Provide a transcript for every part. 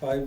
5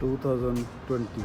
(2020)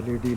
LED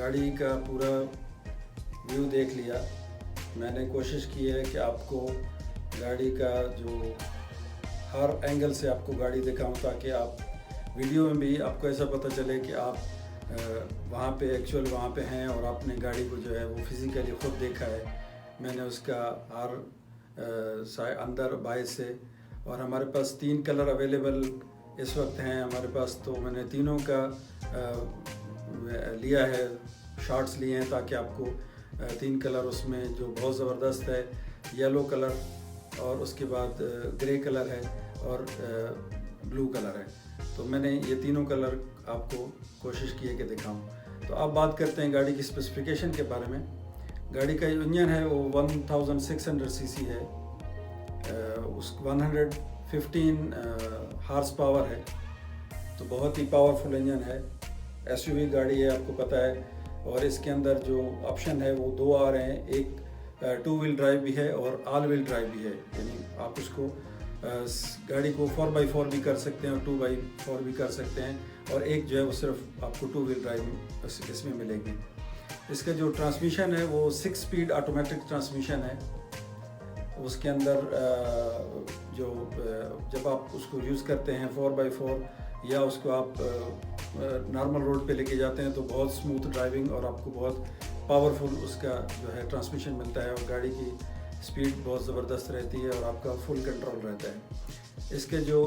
गाड़ी का पूरा व्यू देख लिया। मैंने कोशिश की है कि आपको गाड़ी का जो हर एंगल से आपको गाड़ी दिखाऊं, ताकि आप वीडियो में भी आपको ऐसा पता चले कि आप वहाँ पे एक्चुअल वहाँ पे हैं और आपने गाड़ी को जो है वो फिज़िकली ख़ुद देखा है। मैंने उसका हर अंदर बाहर से, और हमारे पास 3 कलर अवेलेबल इस वक्त हैं हमारे पास, तो मैंने तीनों का लिया है, शॉट्स लिए हैं, ताकि आपको 3 कलर उसमें जो बहुत ज़बरदस्त है, येलो कलर और उसके बाद ग्रे कलर है और ब्लू कलर है। तो मैंने ये तीनों कलर आपको कोशिश की है कि दिखाऊं। तो अब बात करते हैं गाड़ी की स्पेसिफिकेशन के बारे में। गाड़ी का इंजन है वो 1600 सीसी है, उस 115 हार्स पावर है, तो बहुत ही पावरफुल इंजन है। एसयूवी गाड़ी है, आपको पता है, और इसके अंदर जो ऑप्शन है वो 2 आ रहे हैं, एक 2 व्हील ड्राइव भी है और ऑल व्हील ड्राइव भी है, यानी आप उसको गाड़ी को 4x4 भी कर सकते हैं और 2x4 भी कर सकते हैं, और एक जो है वो सिर्फ आपको 2 व्हील ड्राइव इसमें मिलेगी। इसका जो ट्रांसमिशन है वो 6 स्पीड ऑटोमेटिक ट्रांसमिशन है। उसके अंदर जो जब आप उसको यूज़ करते हैं 4x4 या उसको आप नॉर्मल रोड पे लेके जाते हैं, तो बहुत स्मूथ ड्राइविंग और आपको बहुत पावरफुल उसका जो है ट्रांसमिशन मिलता है, और गाड़ी की स्पीड बहुत ज़बरदस्त रहती है और आपका फुल कंट्रोल रहता है। इसके जो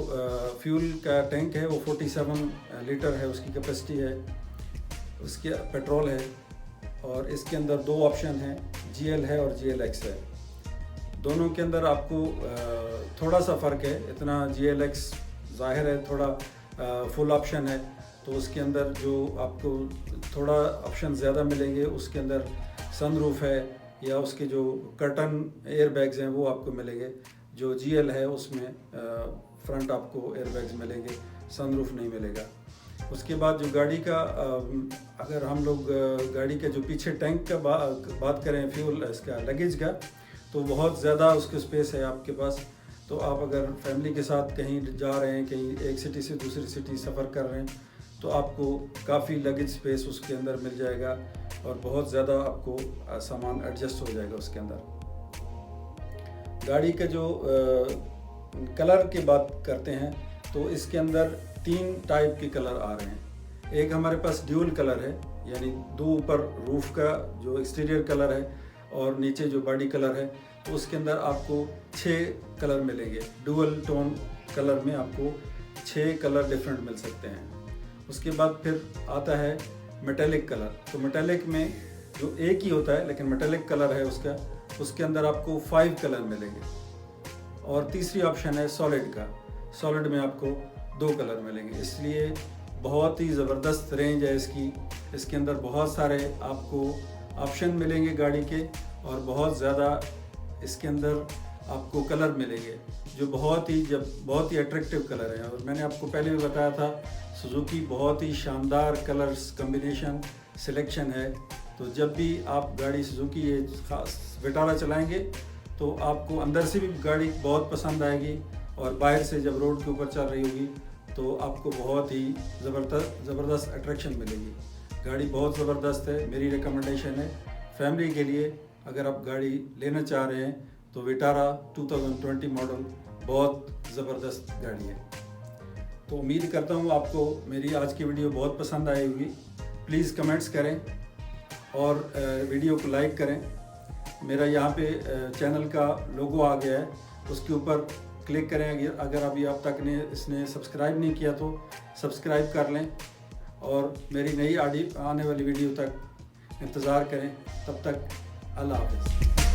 फ्यूल का टैंक है वो 47 लीटर है, उसकी कैपेसिटी है, उसके पेट्रोल है, और इसके अंदर 2 ऑप्शन हैं, GL है और GLX है। दोनों के अंदर आपको थोड़ा सा फ़र्क है, इतना GLX ज़ाहिर है थोड़ा फुल ऑप्शन है, तो उसके अंदर जो आपको थोड़ा ऑप्शन ज़्यादा मिलेंगे। उसके अंदर सनरूफ है या उसके जो कर्टन एयर बैग्स हैं वो आपको मिलेंगे। जो GL है उसमें फ्रंट आपको एयर बैग्स मिलेंगे, सनरूफ नहीं मिलेगा। उसके बाद जो गाड़ी का अगर हम लोग गाड़ी के जो पीछे टैंक का बात करें, फ्यूल इसका लगेज का, तो बहुत ज़्यादा उसके स्पेस है आपके पास। तो आप अगर फैमिली के साथ कहीं जा रहे हैं, कहीं एक सिटी से दूसरी सिटी सफ़र कर रहे हैं, तो आपको काफ़ी लगेज स्पेस उसके अंदर मिल जाएगा और बहुत ज़्यादा आपको सामान एडजस्ट हो जाएगा उसके अंदर। गाड़ी का जो कलर की बात करते हैं, तो इसके अंदर 3 टाइप के कलर आ रहे हैं। एक हमारे पास ड्यूल कलर है, यानी 2 ऊपर रूफ का जो एक्सटीरियर कलर है और नीचे जो बॉडी कलर है, तो उसके अंदर आपको 6 कलर मिलेंगे। डुअल टोन कलर में आपको 6 कलर डिफरेंट मिल सकते हैं। उसके बाद फिर आता है मेटेलिक कलर। तो मेटेलिक में जो एक ही होता है लेकिन मेटेलिक कलर है उसका, उसके अंदर आपको 5 कलर मिलेंगे। और तीसरी ऑप्शन है सॉलिड का। सॉलिड में आपको 2 कलर मिलेंगे। इसलिए बहुत ही ज़बरदस्त रेंज है इसकी। इसके अंदर बहुत सारे आपको ऑप्शन मिलेंगे गाड़ी के, और बहुत ज़्यादा इसके अंदर आपको कलर मिलेंगे जो बहुत ही अट्रैक्टिव कलर हैं। और मैंने आपको पहले भी बताया था, सुजुकी बहुत ही शानदार कलर्स कम्बिनेशन सिलेक्शन है। तो जब भी आप गाड़ी सुजुकी ये खास विटारा चलाएंगे, तो आपको अंदर से भी गाड़ी बहुत पसंद आएगी, और बाहर से जब रोड के ऊपर चल रही होगी तो आपको बहुत ही ज़बरदस्त अट्रैक्शन मिलेगी। गाड़ी बहुत ज़बरदस्त है, मेरी रिकमेंडेशन है फैमिली के लिए। अगर आप गाड़ी लेना चाह रहे हैं तो विटारा 2020 मॉडल बहुत ज़बरदस्त गाड़ी है। तो उम्मीद करता हूँ आपको मेरी आज की वीडियो बहुत पसंद आई होगी। प्लीज़ कमेंट्स करें और वीडियो को लाइक करें। मेरा यहाँ पे चैनल का लोगो आ गया है, उसके ऊपर क्लिक करें। अगर अभी आप तक ने इसने सब्सक्राइब नहीं किया तो सब्सक्राइब कर लें, और मेरी नई आने वाली वीडियो तक इंतज़ार करें। तब तक अल्लाह हाफ़िज़।